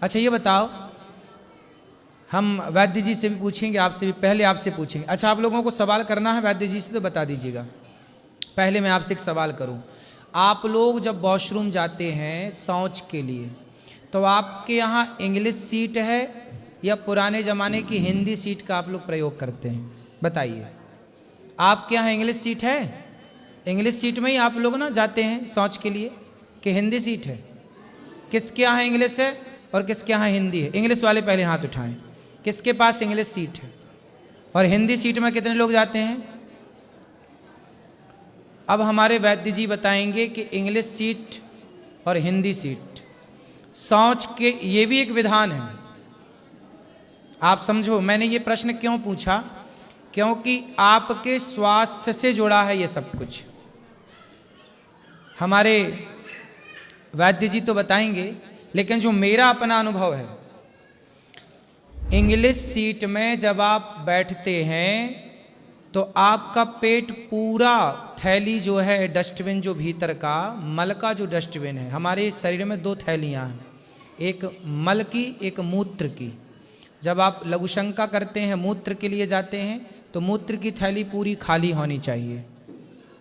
अच्छा ये बताओ, हम वैद्य जी से भी पूछेंगे, आपसे भी, पहले आपसे पूछेंगे। अच्छा आप लोगों को सवाल करना है वैद्य जी से तो बता दीजिएगा। पहले मैं आपसे एक सवाल करूं, आप लोग जब वॉशरूम जाते हैं शौच के लिए तो आपके यहाँ इंग्लिश सीट है या पुराने ज़माने की हिंदी सीट का आप लोग प्रयोग करते हैं? बताइए। आपके यहाँ इंग्लिश सीट है? इंग्लिश सीट में ही आप लोग ना जाते हैं शौच के लिए कि हिंदी सीट है? किसके यहाँ इंग्लिश है और किसके यहाँ हिंदी है? इंग्लिश वाले पहले हाथ उठाएं। किसके पास इंग्लिश सीट है? और हिंदी सीट में कितने लोग जाते हैं? अब हमारे वैद्य जी बताएंगे कि इंग्लिश सीट और हिंदी सीट शौच के, ये भी एक विधान है। आप समझो मैंने ये प्रश्न क्यों पूछा, क्योंकि आपके स्वास्थ्य से जुड़ा है ये सब कुछ। हमारे वैद्य जी तो बताएंगे, लेकिन जो मेरा अपना अनुभव है, इंग्लिश सीट में जब आप बैठते हैं तो आपका पेट पूरा, थैली जो है डस्टबिन, जो भीतर का मल का जो डस्टबिन है, हमारे शरीर में दो थैलियां हैं, एक मल की एक मूत्र की। जब आप लघुशंका करते हैं, मूत्र के लिए जाते हैं तो मूत्र की थैली पूरी खाली होनी चाहिए।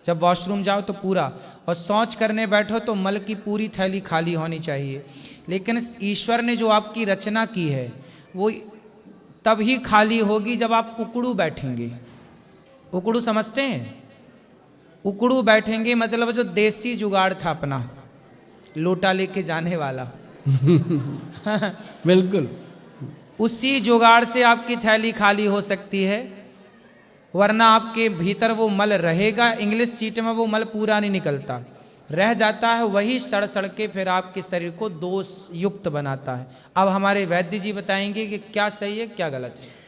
जब वॉशरूम जाओ तो पूरा, और शौच करने बैठो तो मल की पूरी थैली खाली होनी चाहिए। लेकिन ईश्वर ने जो आपकी रचना की है वो तभी खाली होगी जब आप उकड़ू बैठेंगे। उकड़ू समझते हैं? उकड़ू बैठेंगे मतलब जो देसी जुगाड़ था अपना, लोटा लेके जाने वाला बिल्कुल उसी जुगाड़ से आपकी थैली खाली हो सकती है, वरना आपके भीतर वो मल रहेगा। इंग्लिश सीट में वो मल पूरा नहीं निकलता, रह जाता है, वही सड़ सड़ के फिर आपके शरीर को दोष युक्त बनाता है। अब हमारे वैद्य जी बताएंगे कि क्या सही है क्या गलत है।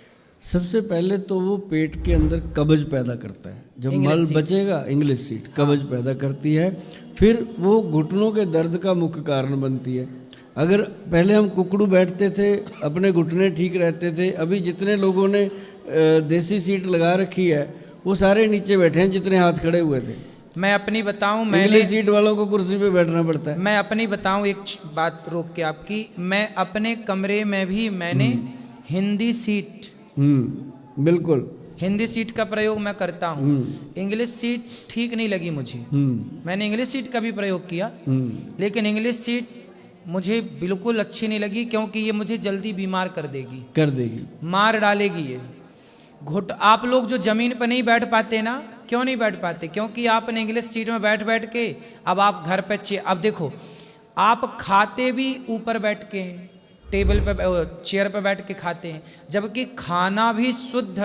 सबसे पहले तो वो पेट के अंदर कब्ज पैदा करता है। जब मल बचेगा, इंग्लिश सीट कब्ज पैदा करती है, फिर वो घुटनों के दर्द का मुख्य कारण बनती है। अगर पहले हम कुकड़ू बैठते थे, अपने घुटने ठीक रहते थे, अभी जितने लोगों ने देसी सीट लगा रखी है वो सारे नीचे बैठे हैं जितने हाथ खड़े हुए थे। मैं अपनी बताऊं, मैंने इंग्लिश सीट वालों को कुर्सी पे बैठना पड़ता है। मैं अपनी बताऊं, एक बात रोक के आपकी, मैं अपने कमरे में भी मैंने हिंदी सीट, बिल्कुल हिंदी सीट का प्रयोग मैं करता हूँ। इंग्लिश सीट ठीक नहीं लगी मुझे, मैंने इंग्लिश सीट का भी प्रयोग किया, लेकिन इंग्लिश सीट मुझे बिल्कुल अच्छी नहीं लगी, क्योंकि ये मुझे जल्दी बीमार कर देगी, मार डालेगी ये। आप लोग जो जमीन पर नहीं बैठ पाते ना, क्यों नहीं बैठ पाते? क्योंकि आपने इंग्लिश सीट में बैठ बैठ के, अब आप घर पे अब देखो, आप खाते भी ऊपर बैठ के हैं, टेबल पे, चेयर पे बैठ के खाते हैं, जबकि खाना भी शुद्ध,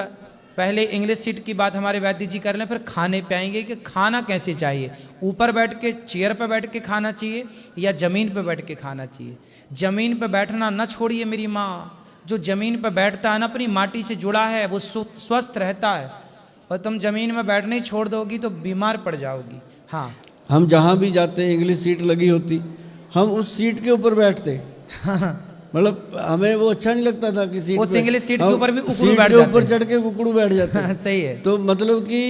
पहले इंग्लिश सीट की बात हमारे वैद्य जी कर लें, फिर खाने पे आएंगे कि खाना कैसे चाहिए। ऊपर बैठ के, चेयर पे बैठ के खाना चाहिए या जमीन पे बैठ के खाना चाहिए? जमीन पे बैठना न छोड़िए मेरी माँ, जो जमीन पे बैठता है ना, अपनी माटी से जुड़ा है, वो स्वस्थ रहता है, और तुम जमीन में बैठना ही छोड़ दोगी तो बीमार पड़ जाओगी। हाँ, हम जहाँ भी जाते हैं इंग्लिश सीट लगी होती, हम उस सीट के ऊपर बैठते मतलब हमें वो अच्छा नहीं लगता था कि सीट, उस इंग्लिश सीट के ऊपर भी उकड़ू बैठ जाते, ऊपर चढ़ के उकड़ू बैठ जाते हैं। सही है। तो मतलब कि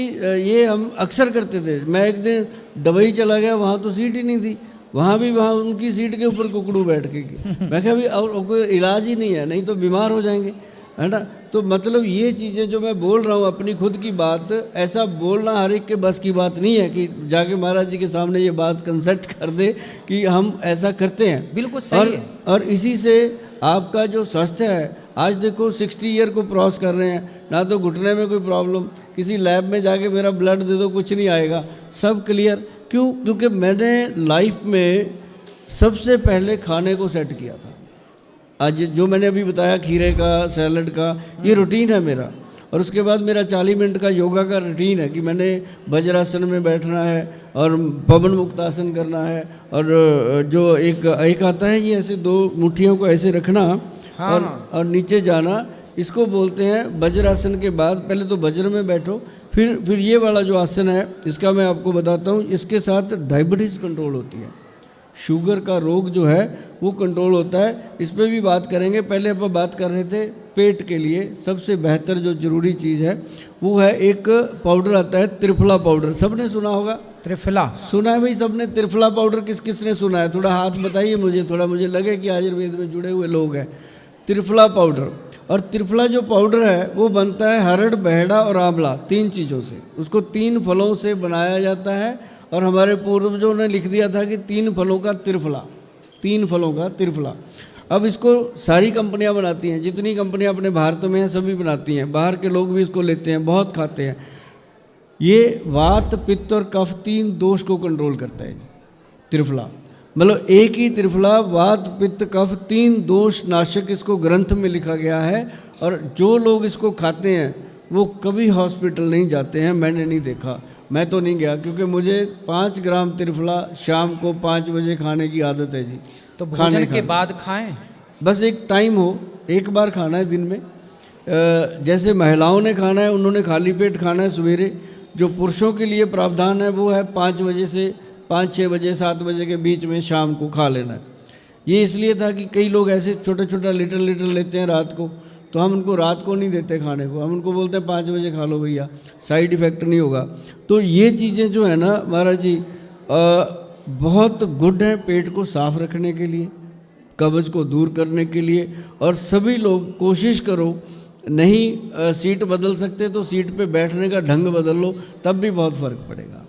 ये हम अक्सर करते थे। मैं एक दिन दुबई चला गया, वहाँ तो सीट ही नहीं थी, वहाँ उनकी सीट के ऊपर कुकड़ू बैठ के मैं कहा भी और कोई इलाज ही नहीं है, नहीं तो बीमार हो जाएंगे, है ना। तो मतलब ये चीज़ें जो मैं बोल रहा हूँ अपनी खुद की बात, ऐसा बोलना हर एक के बस की बात नहीं है कि जाके महाराज जी के सामने ये बात कंसल्ट कर दे कि हम ऐसा करते हैं। बिल्कुल सही है। और इसी से आपका जो स्वास्थ्य है, आज देखो 60 ईयर को क्रॉस कर रहे हैं, ना तो घुटने में कोई प्रॉब्लम, किसी लैब में जाके मेरा ब्लड दे दो कुछ नहीं आएगा, सब क्लियर। क्यों? क्योंकि मैंने लाइफ में सबसे पहले खाने को सेट किया था। आज जो मैंने अभी बताया खीरे का, सैलड का, ये रूटीन है मेरा। और उसके बाद मेरा 40 मिनट का योगा का रूटीन है कि मैंने वज्रासन में बैठना है और पवन मुक्तासन करना है, और जो एक आता है ये ऐसे 2 मुट्ठियों को ऐसे रखना, हाँ। और नीचे जाना, इसको बोलते हैं वज्रासन। के बाद पहले तो वज्र में बैठो, फिर ये वाला जो आसन है इसका मैं आपको बताता हूँ। इसके साथ डायबिटीज़ कंट्रोल होती है, शुगर का रोग जो है वो कंट्रोल होता है। इस पर भी बात करेंगे। पहले अपन बात कर रहे थे पेट के लिए सबसे बेहतर जो जरूरी चीज़ है वो है एक पाउडर आता है त्रिफला पाउडर। सबने सुना होगा, त्रिफला सुना है भाई सबने? त्रिफला पाउडर किस किस ने सुना है? थोड़ा हाथ बताइए मुझे, थोड़ा मुझे लगे कि आयुर्वेद में जुड़े हुए लोग हैं। त्रिफला पाउडर, और त्रिफला जो पाउडर है वो बनता है हरड़, बहेड़ा और आंवला, 3 चीज़ों से। उसको 3 फलों से बनाया जाता है, और हमारे पूर्वजों ने लिख दिया था कि 3 फलों का त्रिफला, 3 फलों का त्रिफला। अब इसको सारी कंपनियां बनाती हैं, जितनी कंपनियां अपने भारत में हैं सभी बनाती हैं, बाहर के लोग भी इसको लेते हैं, बहुत खाते हैं। ये वात, पित्त और कफ 3 दोष को कंट्रोल करता है त्रिफला। मतलब एक ही त्रिफला वात, पित्त, कफ 3 दोष नाशक इसको ग्रंथ में लिखा गया है। और जो लोग इसको खाते हैं वो कभी हॉस्पिटल नहीं जाते हैं, मैंने नहीं देखा, मैं तो नहीं गया, क्योंकि मुझे 5 ग्राम त्रिफला शाम को 5 बजे खाने की आदत है जी। तो भोजन के बाद खाएं? बस एक टाइम हो, एक बार खाना है दिन में। जैसे महिलाओं ने खाना है, उन्होंने खाली पेट खाना है सवेरे। जो पुरुषों के लिए प्रावधान है वो है 5 बजे से 5-6 बजे 7 बजे के बीच में शाम को खा लेना है। ये इसलिए था कि कई लोग ऐसे छोटा छोटा लिटर लेते हैं रात को, तो हम उनको रात को नहीं देते खाने को, हम उनको बोलते हैं 5 बजे खा लो भैया, साइड इफ़ेक्ट नहीं होगा। तो ये चीज़ें जो है ना महाराज जी बहुत गुड हैं पेट को साफ रखने के लिए, कब्ज को दूर करने के लिए। और सभी लोग कोशिश करो, नहीं सीट बदल सकते तो सीट पे बैठने का ढंग बदल लो, तब भी बहुत फ़र्क पड़ेगा।